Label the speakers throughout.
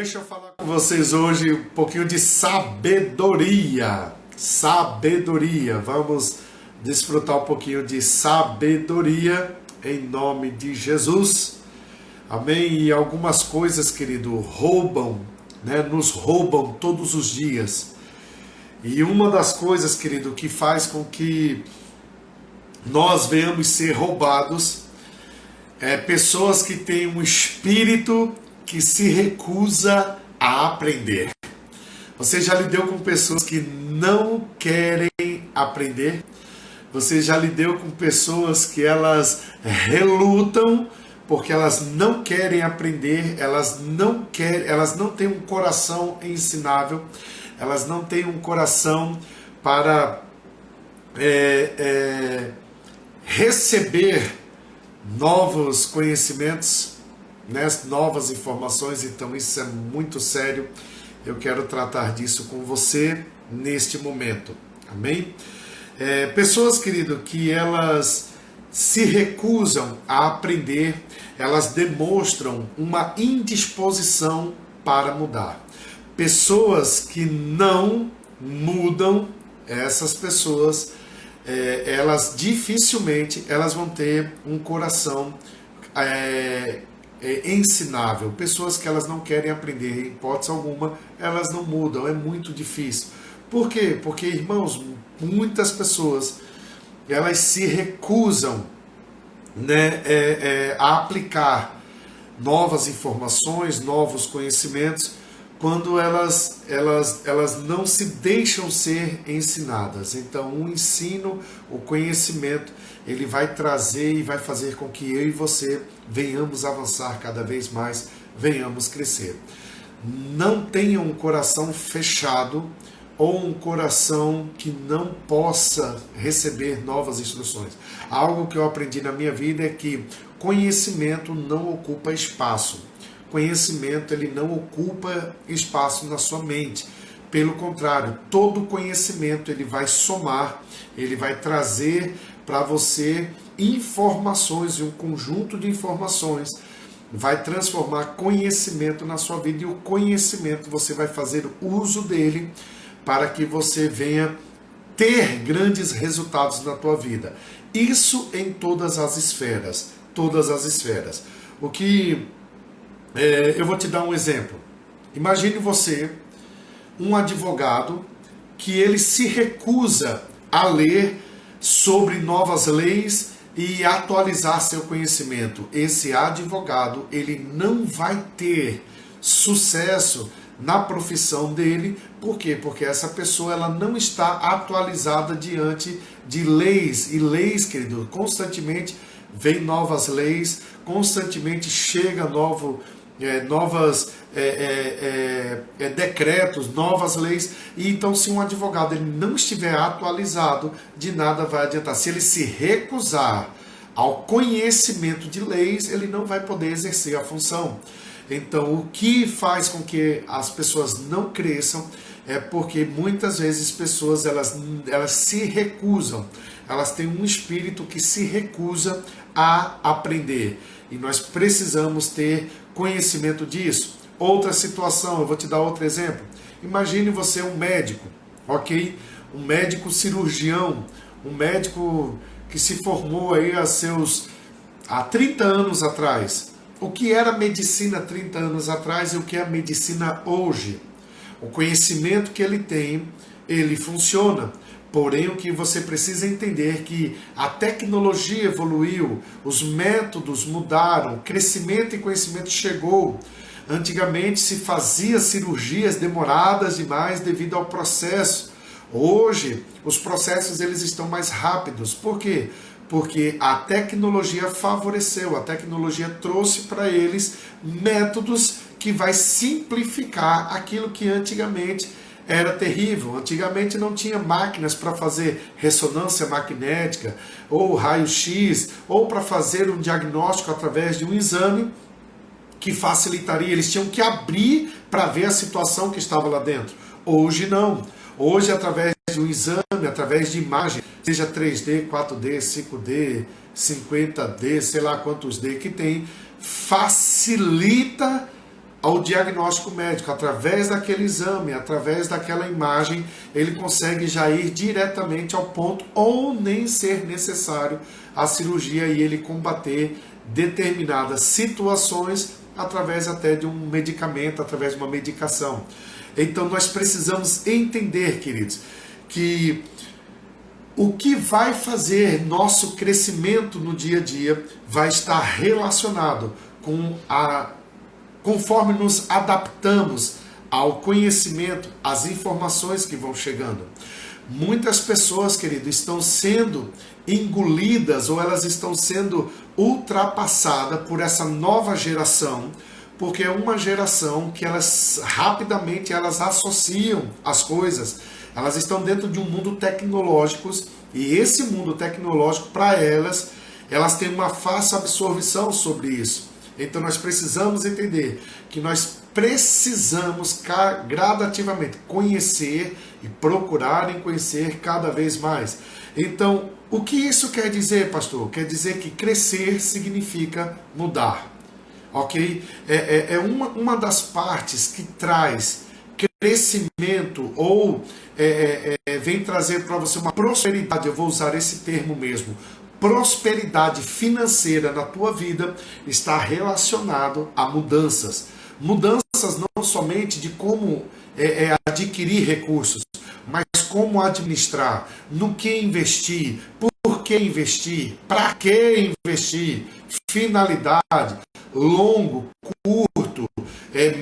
Speaker 1: Deixa eu falar com vocês hoje um pouquinho de sabedoria. Sabedoria. Vamos desfrutar um pouquinho de sabedoria em nome de Jesus. Amém? E algumas coisas, querido, roubam, né? Nos roubam todos os dias. E uma das coisas, querido, que faz com que nós venhamos ser roubados é pessoas que têm um espírito que se recusa a aprender. Você já lidou com pessoas que não querem aprender? Você já lidou com pessoas que elas relutam porque elas não querem aprender, elas não têm um coração ensinável, elas não têm um coração para receber novos conhecimentos, né? Novas informações. Então isso é muito sério. Eu quero tratar disso com você neste momento. Amém? Pessoas, querido, que elas se recusam a aprender, elas demonstram uma indisposição para mudar. Pessoas que não mudam, essas pessoas, elas dificilmente elas vão ter um coração ensinável. Pessoas que elas não querem aprender, em hipótese alguma, elas não mudam, é muito difícil. Por quê? Porque, irmãos, muitas pessoas elas se recusam, né, a aplicar novas informações, novos conhecimentos, quando elas não se deixam ser ensinadas. Então, o ensino, o conhecimento, ele vai trazer e vai fazer com que eu e você venhamos avançar cada vez mais, venhamos crescer. Não tenha um coração fechado ou um coração que não possa receber novas instruções. Algo que eu aprendi na minha vida é que conhecimento não ocupa espaço. Conhecimento, ele não ocupa espaço na sua mente. Pelo contrário, todo conhecimento ele vai somar, ele vai trazer para você informações, e um conjunto de informações vai transformar conhecimento na sua vida, e o conhecimento você vai fazer uso dele para que você venha ter grandes resultados na tua vida. Isso em todas as esferas, todas as esferas. O que eu vou te dar um exemplo. Imagine você, um advogado, que ele se recusa a ler sobre novas leis e atualizar seu conhecimento. Esse advogado, ele não vai ter sucesso na profissão dele. Por quê? Porque essa pessoa ela não está atualizada diante de leis. E leis, querido, constantemente vem novas leis, constantemente chega novos decretos, novas leis. E então, se um advogado ele não estiver atualizado, de nada vai adiantar. Se ele se recusar ao conhecimento de leis, ele não vai poder exercer a função. Então, o que faz com que as pessoas não cresçam é porque muitas vezes pessoas elas se recusam, elas têm um espírito que se recusa a aprender. E nós precisamos ter conhecimento disso. Outra situação, eu vou te dar outro exemplo. Imagine você um médico, ok? Um médico cirurgião, um médico que se formou aí há 30 anos atrás. O que era medicina 30 anos atrás e o que é a medicina hoje? O conhecimento que ele tem, ele funciona. Porém, o que você precisa entender é que a tecnologia evoluiu, os métodos mudaram, o crescimento e conhecimento chegou. Antigamente se fazia cirurgias demoradas demais devido ao processo. Hoje, os processos eles estão mais rápidos. Por quê? Porque a tecnologia favoreceu, a tecnologia trouxe para eles métodos que vai simplificar aquilo que antigamente era terrível. Antigamente não tinha máquinas para fazer ressonância magnética, ou raio-x, ou para fazer um diagnóstico através de um exame que facilitaria. Eles tinham que abrir para ver a situação que estava lá dentro. Hoje não. Hoje, através de um exame, através de imagem, seja 3D, 4D, 5D, 50D, sei lá quantos D que tem, facilita ao diagnóstico médico. Através daquele exame, através daquela imagem, ele consegue já ir diretamente ao ponto, ou nem ser necessário a cirurgia, e ele combater determinadas situações através até de um medicamento, através de uma medicação. Então nós precisamos entender, queridos, que o que vai fazer nosso crescimento no dia a dia vai estar relacionado com conforme nos adaptamos ao conhecimento, às informações que vão chegando. Muitas pessoas, querido, estão sendo engolidas, ou elas estão sendo ultrapassadas por essa nova geração, porque é uma geração que elas rapidamente elas associam as coisas. Elas estão dentro de um mundo tecnológico, e esse mundo tecnológico, para elas têm uma fácil absorção sobre isso. Então nós precisamos entender que nós precisamos gradativamente conhecer e procurar conhecer cada vez mais. Então, o que isso quer dizer, pastor? Quer dizer que crescer significa mudar, ok? É uma das partes que traz crescimento, ou vem trazer para você uma prosperidade. Eu vou usar esse termo mesmo. Prosperidade financeira na tua vida está relacionado a mudanças. Mudanças não somente de como adquirir recursos, mas como administrar, no que investir, por que investir, para que investir, finalidade, longo, curto,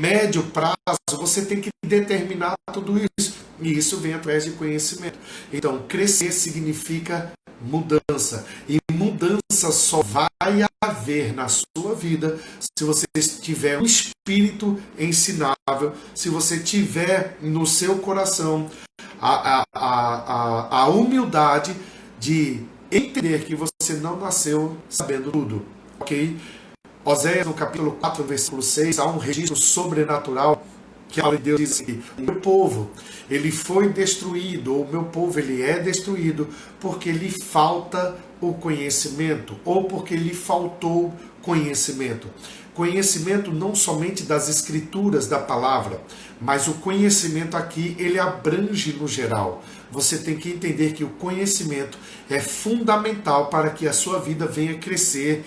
Speaker 1: médio prazo. Você tem que determinar tudo isso, e isso vem através de conhecimento. Então, crescer significa mudança, e mudança só vai haver na sua vida se você tiver um espírito ensinável, se você tiver no seu coração a humildade de entender que você não nasceu sabendo tudo, ok? Oséias, no capítulo 4, versículo 6, há um registro sobrenatural que a palavra de Deus diz assim: o meu povo, ele foi destruído, ou o meu povo, ele é destruído porque lhe falta o conhecimento, ou porque lhe faltou conhecimento. Conhecimento não somente das escrituras da palavra, mas o conhecimento aqui, ele abrange no geral. Você tem que entender que o conhecimento é fundamental para que a sua vida venha crescer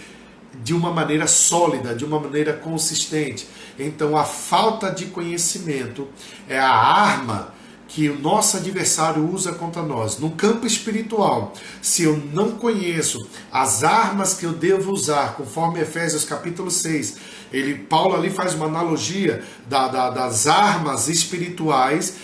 Speaker 1: de uma maneira sólida, de uma maneira consistente. Então a falta de conhecimento é a arma que o nosso adversário usa contra nós. No campo espiritual, se eu não conheço as armas que eu devo usar, conforme Efésios capítulo 6, Paulo ali faz uma analogia das armas espirituais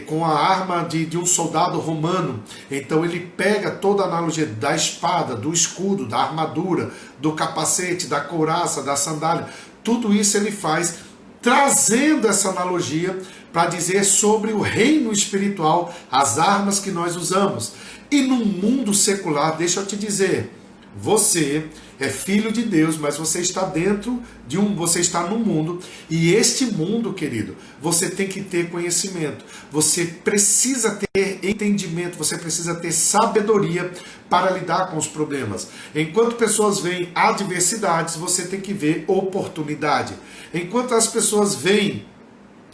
Speaker 1: com a arma de um soldado romano. Então ele pega toda a analogia da espada, do escudo, da armadura, do capacete, da couraça, da sandália. Tudo isso ele faz trazendo essa analogia para dizer sobre o reino espiritual, as armas que nós usamos. E no mundo secular, deixa eu te dizer, você é filho de Deus, mas você está dentro você está no mundo, e este mundo, querido, você tem que ter conhecimento, você precisa ter entendimento, você precisa ter sabedoria para lidar com os problemas. Enquanto pessoas veem adversidades, você tem que ver oportunidade. Enquanto as pessoas veem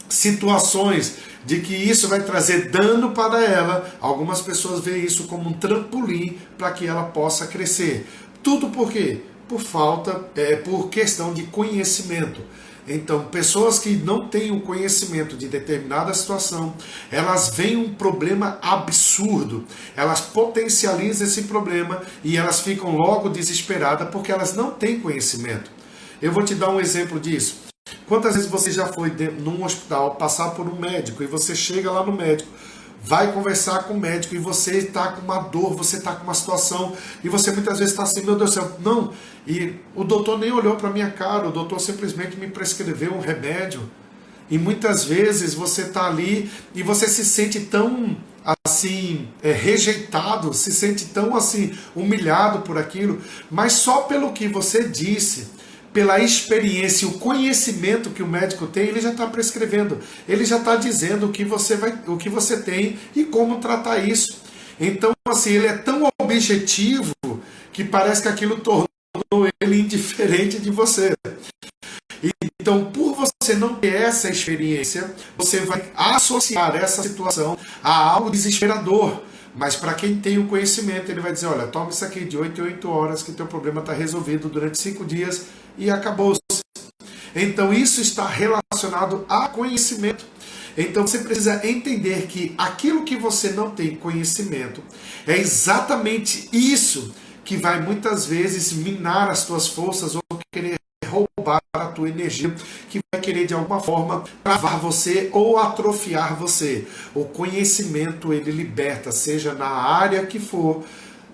Speaker 1: situações de que isso vai trazer dano para ela, algumas pessoas veem isso como um trampolim para que ela possa crescer. Tudo por quê? Por questão de conhecimento. Então, pessoas que não têm o conhecimento de determinada situação, elas veem um problema absurdo, elas potencializam esse problema e elas ficam logo desesperadas porque elas não têm conhecimento. Eu vou te dar um exemplo disso. Quantas vezes você já foi num hospital passar por um médico e você chega lá no médico, vai conversar com o médico e você está com uma dor, você está com uma situação e você muitas vezes está assim, meu Deus do céu, não, e o doutor nem olhou para a minha cara, o doutor simplesmente me prescreveu um remédio. E muitas vezes você está ali e você se sente tão assim, rejeitado, se sente tão assim, humilhado por aquilo, mas só pelo que você disse, pela experiência e o conhecimento que o médico tem, ele já está prescrevendo, ele já está dizendo o que você tem e como tratar isso. Então, assim, ele é tão objetivo que parece que aquilo tornou ele indiferente de você. Então, por você você não ter essa experiência, você vai associar essa situação a algo desesperador. Mas para quem tem o conhecimento, ele vai dizer, olha, toma isso aqui de 8 em 8 horas, que teu problema está resolvido durante 5 dias e acabou-se. Então isso está relacionado a conhecimento. Então você precisa entender que aquilo que você não tem conhecimento é exatamente isso que vai muitas vezes minar as tuas forças ou querer roubar a tua energia, que vai querer de alguma forma travar você ou atrofiar você. O conhecimento, ele liberta, seja na área que for,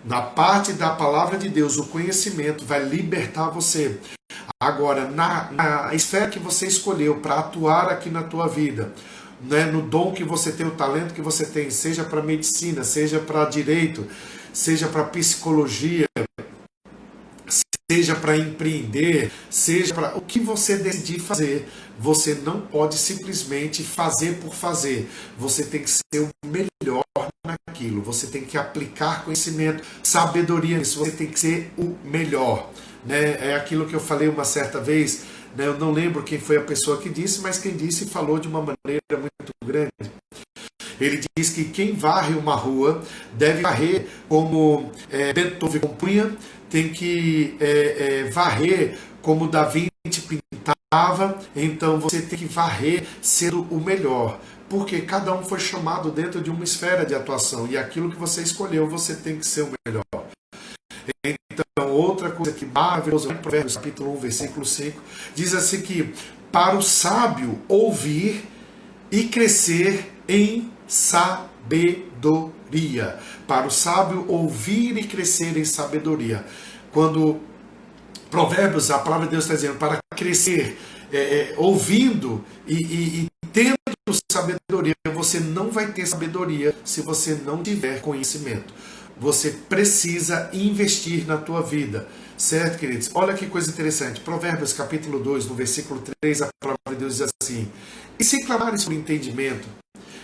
Speaker 1: na parte da palavra de Deus, o conhecimento vai libertar você. Agora, na esfera que você escolheu para atuar aqui na tua vida, né, no dom que você tem, o talento que você tem, seja para medicina, seja para direito, seja para psicologia, seja para empreender, seja para o que você decidir fazer, você não pode simplesmente fazer por fazer. Você tem que ser o melhor naquilo, você tem que aplicar conhecimento, sabedoria nisso, você tem que ser o melhor. Né? É aquilo que eu falei uma certa vez, né? Eu não lembro quem foi a pessoa que disse, mas quem disse falou de uma maneira muito grande. Ele diz que quem varre uma rua deve varrer como Beethoven compunha, tem que varrer como Da Vinci pintava, então você tem que varrer sendo o melhor, porque cada um foi chamado dentro de uma esfera de atuação, e aquilo que você escolheu, você tem que ser o melhor. Então, outra coisa que maravilhosa, em Provérbios capítulo 1, versículo 5, diz assim que para o sábio ouvir e crescer em sabedoria. Para o sábio ouvir e crescer em sabedoria. Quando Provérbios, a palavra de Deus está dizendo, para crescer, ouvindo e tendo sabedoria, você não vai ter sabedoria se você não tiver conhecimento. Você precisa investir na tua vida. Certo, queridos? Olha que coisa interessante. Provérbios capítulo 2, no versículo 3, a palavra de Deus diz assim: e se clamares por entendimento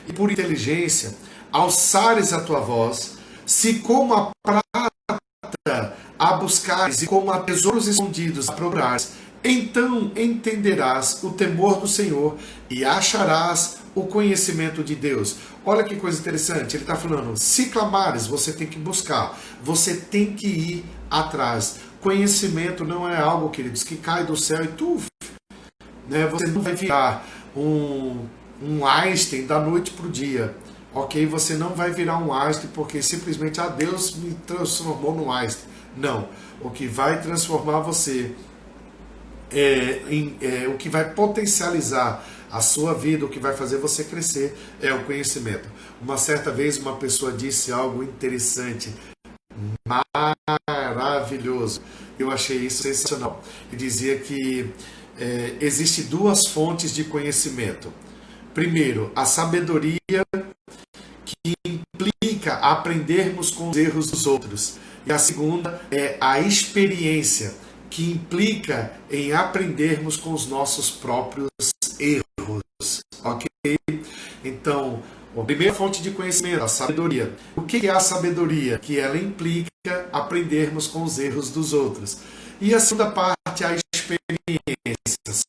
Speaker 1: e por inteligência, alçares a tua voz, se como a prata a buscares e como a tesouros escondidos a procurares, então entenderás o temor do Senhor e acharás o conhecimento de Deus. Olha que coisa interessante, ele está falando, se clamares, você tem que buscar, você tem que ir atrás. Conhecimento não é algo, queridos, que cai do céu e tu, né? Você não vai virar um Einstein da noite para o dia, ok? Você não vai virar um Einstein porque simplesmente, Deus me transformou num Einstein. Não, o que vai transformar você, o que vai potencializar a sua vida, o que vai fazer você crescer é o conhecimento. Uma certa vez uma pessoa disse algo interessante, maravilhoso, eu achei isso sensacional. Ele dizia que existe duas fontes de conhecimento. Primeiro, a sabedoria, que implica aprendermos com os erros dos outros. E a segunda é a experiência, que implica em aprendermos com os nossos próprios erros. Ok? Então, a primeira fonte de conhecimento, a sabedoria. O que é a sabedoria? Que ela implica aprendermos com os erros dos outros. E a segunda parte, a experiência.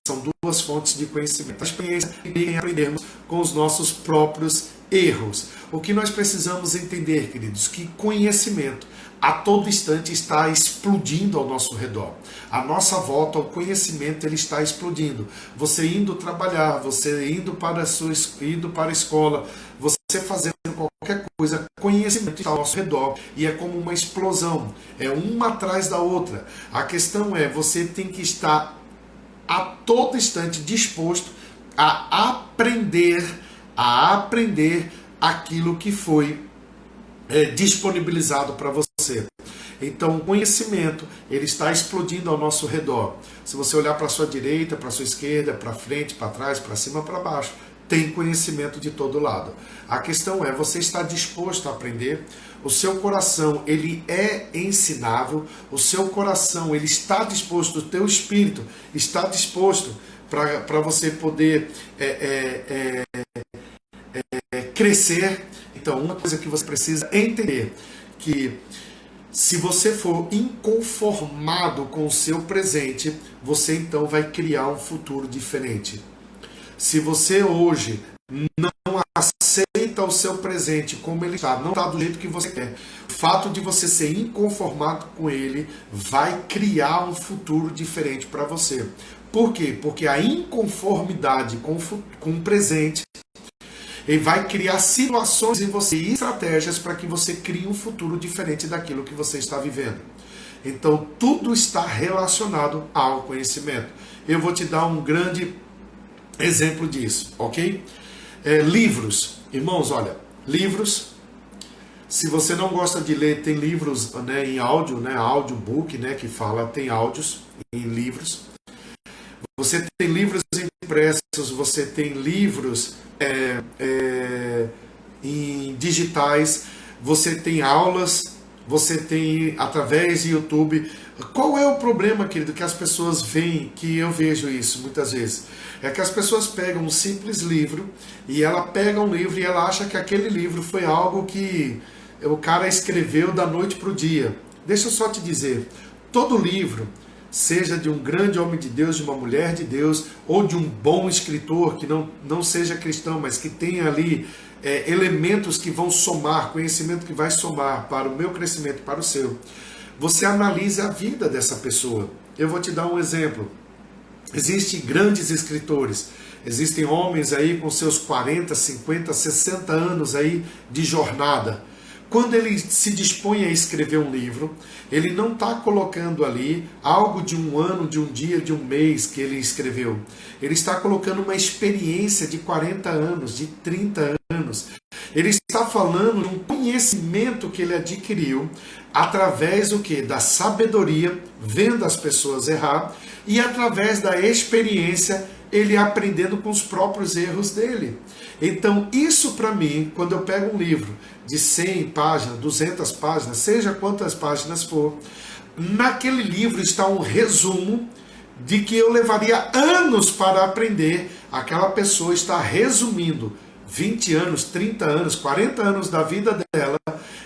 Speaker 1: São duas fontes de conhecimento. A experiência implica em aprendermos com os nossos próprios erros. O que nós precisamos entender, queridos, que conhecimento a todo instante está explodindo ao nosso redor. À nossa volta, o conhecimento ele está explodindo. Você indo trabalhar, você indo para a escola, você fazendo qualquer coisa, conhecimento está ao nosso redor e é como uma explosão, é uma atrás da outra. A questão é, você tem que estar a todo instante disposto a aprender aquilo que foi disponibilizado para você. Então, o conhecimento ele está explodindo ao nosso redor. Se você olhar para a sua direita, para a sua esquerda, para frente, para trás, para cima, para baixo, tem conhecimento de todo lado. A questão é, você está disposto a aprender? O seu coração ele é ensinável, o seu coração ele está disposto, o teu espírito está disposto para você poder crescer. Então, uma coisa que você precisa entender, que se você for inconformado com o seu presente, você então vai criar um futuro diferente. Se você hoje não aceita o seu presente como ele está, não está do jeito que você quer, o fato de você ser inconformado com ele vai criar um futuro diferente para você. Por quê? Porque a inconformidade com o presente, ele vai criar situações em você e estratégias para que você crie um futuro diferente daquilo que você está vivendo. Então, tudo está relacionado ao conhecimento. Eu vou te dar um grande exemplo disso, ok? Livros. Irmãos, olha, livros. Se você não gosta de ler, tem livros, né, em áudio, né, audiobook, né, que fala, tem áudios em livros. Você tem livros impressos, você tem livros em digitais, você tem aulas, você tem através do YouTube. Qual é o problema, querido, que as pessoas veem, que eu vejo isso muitas vezes? É que as pessoas pegam um simples livro e ela pega um livro e ela acha que aquele livro foi algo que o cara escreveu da noite para o dia. Deixa eu só te dizer, todo livro, seja de um grande homem de Deus, de uma mulher de Deus, ou de um bom escritor que não seja cristão, mas que tenha ali elementos que vão somar, conhecimento que vai somar para o meu crescimento, para o seu. Você analisa a vida dessa pessoa. Eu vou te dar um exemplo. Existem grandes escritores, existem homens aí com seus 40, 50, 60 anos aí de jornada. Quando ele se dispõe a escrever um livro, ele não está colocando ali algo de um ano, de um dia, de um mês que ele escreveu. Ele está colocando uma experiência de 40 anos, de 30 anos. Ele está falando de um conhecimento que ele adquiriu através do quê? Da sabedoria, vendo as pessoas errar, e através da experiência, ele aprendendo com os próprios erros dele. Então, isso para mim, quando eu pego um livro de 100 páginas, 200 páginas, seja quantas páginas for, naquele livro está um resumo de que eu levaria anos para aprender. Aquela pessoa está resumindo 20 anos, 30 anos, 40 anos da vida dela,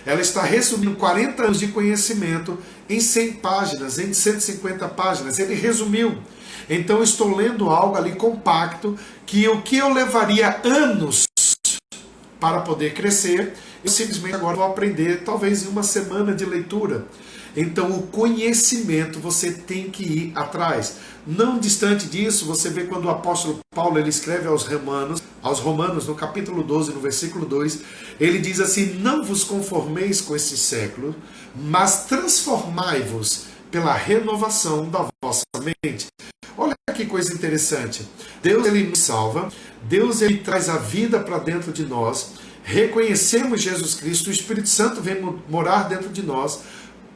Speaker 1: ela está resumindo 40 anos de conhecimento em 100 páginas, em 150 páginas. Ele resumiu. Então, eu estou lendo algo ali compacto, que o que eu levaria anos para poder crescer, eu simplesmente agora vou aprender, talvez em uma semana de leitura. Então, o conhecimento você tem que ir atrás. Não distante disso, você vê quando o apóstolo Paulo ele escreve aos Romanos, no capítulo 12, no versículo 2, ele diz assim: não vos conformeis com esse século, mas transformai-vos pela renovação da vossa mente. Olha que coisa interessante. Deus ele nos salva, Deus ele traz a vida para dentro de nós, reconhecemos Jesus Cristo, o Espírito Santo vem morar dentro de nós,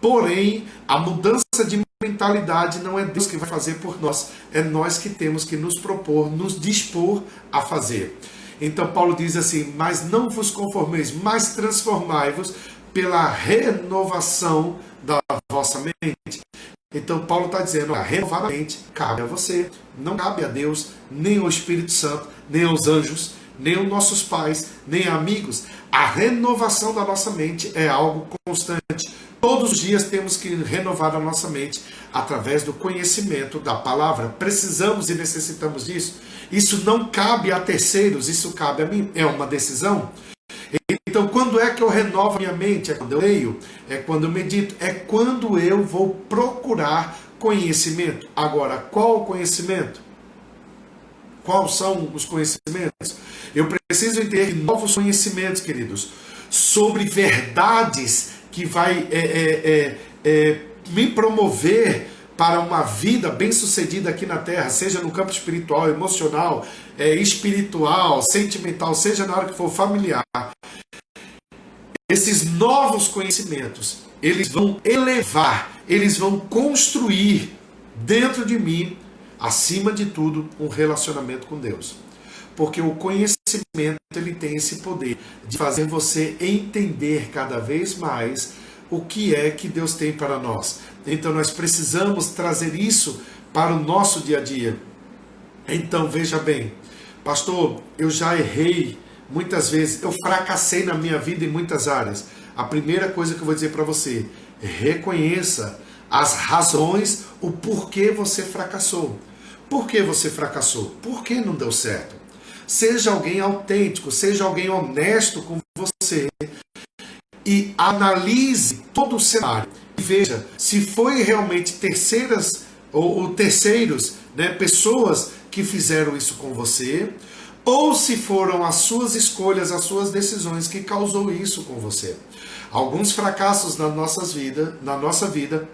Speaker 1: porém a mudança de mentalidade não é Deus que vai fazer por nós, é nós que temos que nos propor, nos dispor a fazer. Então Paulo diz assim: mas não vos conformeis, mas transformai-vos pela renovação da vossa mente. Então Paulo está dizendo, renovar a mente cabe a você, não cabe a Deus, nem ao Espírito Santo, nem aos anjos, nem aos nossos pais, nem amigos. A renovação da nossa mente é algo constante. Todos os dias temos que renovar a nossa mente através do conhecimento da palavra. Precisamos e necessitamos disso. Isso não cabe a terceiros, isso cabe a mim. É uma decisão. Então, quando é que eu renovo a minha mente? É quando eu leio? É quando eu medito? É quando eu vou procurar conhecimento. Agora, qual o conhecimento? Quais são os conhecimentos? Eu preciso ter novos conhecimentos, queridos, sobre verdades que vai me promover para uma vida bem-sucedida aqui na Terra, seja no campo espiritual, emocional, espiritual, sentimental, seja na hora que for familiar. Esses novos conhecimentos, eles vão elevar, eles vão construir dentro de mim, acima de tudo, um relacionamento com Deus. Porque o conhecimento ele tem esse poder de fazer você entender cada vez mais o que é que Deus tem para nós. Então nós precisamos trazer isso para o nosso dia a dia. Então veja bem, pastor, eu já errei muitas vezes, eu fracassei na minha vida em muitas áreas. A primeira coisa que eu vou dizer para você, reconheça as razões, o porquê você fracassou. Por que você fracassou? Por que não deu certo? seja alguém autêntico, seja alguém honesto com você e analise todo o cenário. E veja se foi realmente terceiras ou terceiros, né, pessoas que fizeram isso com você, ou se foram as suas escolhas, as suas decisões que causou isso com você. Alguns fracassos na nossa vida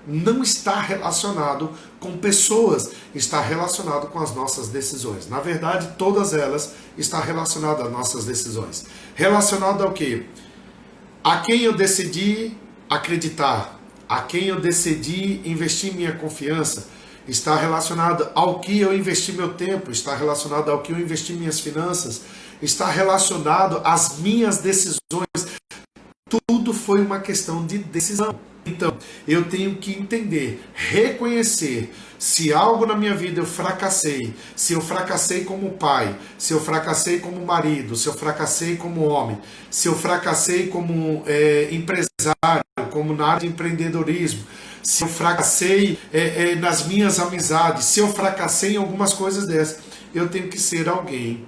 Speaker 1: não está relacionado com pessoas, está relacionado com as nossas decisões. Na verdade, todas elas estão relacionadas às nossas decisões. Relacionado ao quê? A quem eu decidi acreditar, a quem eu decidi investir minha confiança, está relacionado ao que eu investi meu tempo, está relacionado ao que eu investi minhas finanças, está relacionado às minhas decisões. Tudo foi uma questão de decisão. Então, eu tenho que entender, reconhecer se algo na minha vida eu fracassei, se eu fracassei como pai, se eu fracassei como marido, se eu fracassei como homem, se eu fracassei como empresário, como na área de empreendedorismo, se eu fracassei nas minhas amizades, se eu fracassei em algumas coisas dessas, eu tenho que ser alguém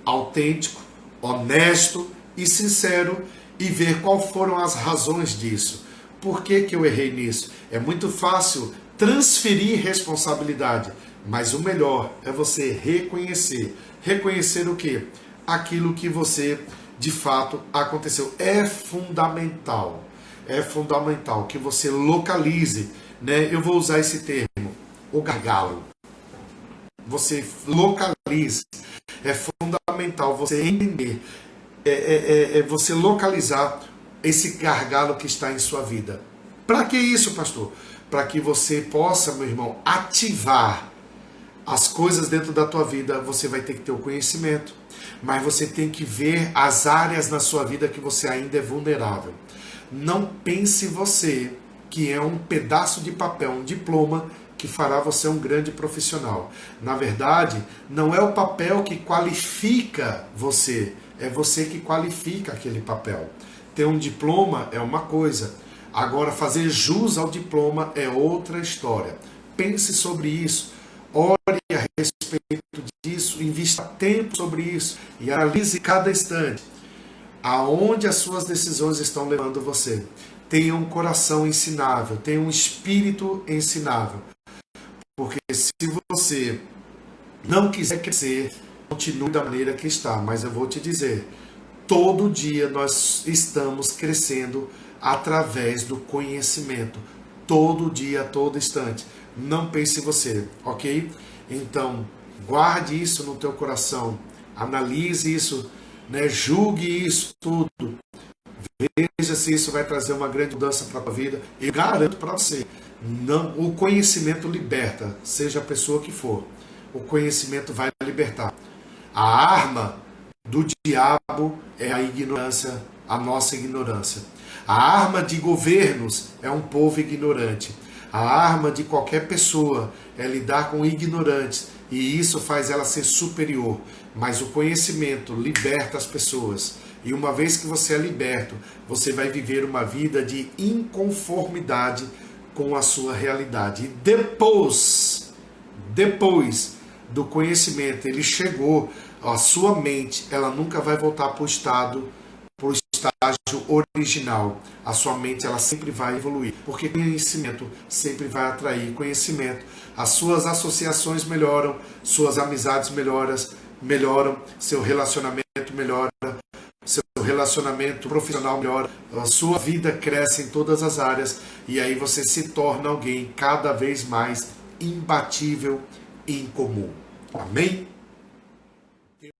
Speaker 1: autêntico, honesto e sincero e ver quais foram as razões disso. Por que eu errei nisso? É muito fácil transferir responsabilidade, mas o melhor é você reconhecer. Reconhecer o quê? Aquilo que você, de fato, aconteceu. É fundamental que você localize, né? Eu vou usar esse termo, o gargalo. Você localize. É fundamental você entender, você localizar esse gargalo que está em sua vida. Para que isso, pastor? Para que você possa, meu irmão, ativar as coisas dentro da tua vida. Você vai ter que ter o conhecimento, mas você tem que ver as áreas na sua vida que você ainda é vulnerável. Não pense você que é um pedaço de papel, um diploma que fará você um grande profissional. Na verdade, não é o papel que qualifica você, é você que qualifica aquele papel. Ter um diploma é uma coisa, agora fazer jus ao diploma é outra história. Pense sobre isso, ore a respeito disso, invista tempo sobre isso e analise cada instante aonde as suas decisões estão levando você. Tenha um coração ensinável, tenha um espírito ensinável. Porque se você não quiser crescer, continue da maneira que está. Mas eu vou te dizer, todo dia nós estamos crescendo através do conhecimento. Todo dia, a todo instante. Não pense em você, ok? Então, guarde isso no teu coração. Analise isso, né? Julgue isso tudo. Veja se isso vai trazer uma grande mudança para a tua vida. Eu garanto para você, não, o conhecimento liberta, seja a pessoa que for. O conhecimento vai libertar. A arma do diabo é a ignorância, a nossa ignorância. A arma de governos é um povo ignorante. A arma de qualquer pessoa é lidar com ignorantes, e isso faz ela ser superior. Mas o conhecimento liberta as pessoas. E uma vez que você é liberto, você vai viver uma vida de inconformidade com a sua realidade. E depois do conhecimento, ele chegou, a sua mente, ela nunca vai voltar para o estágio original. A sua mente, ela sempre vai evoluir, porque conhecimento sempre vai atrair conhecimento. As suas associações melhoram, suas amizades melhoram, seu relacionamento melhora, seu relacionamento profissional melhora, a sua vida cresce em todas as áreas, e aí você se torna alguém cada vez mais imbatível e incomum. Amém?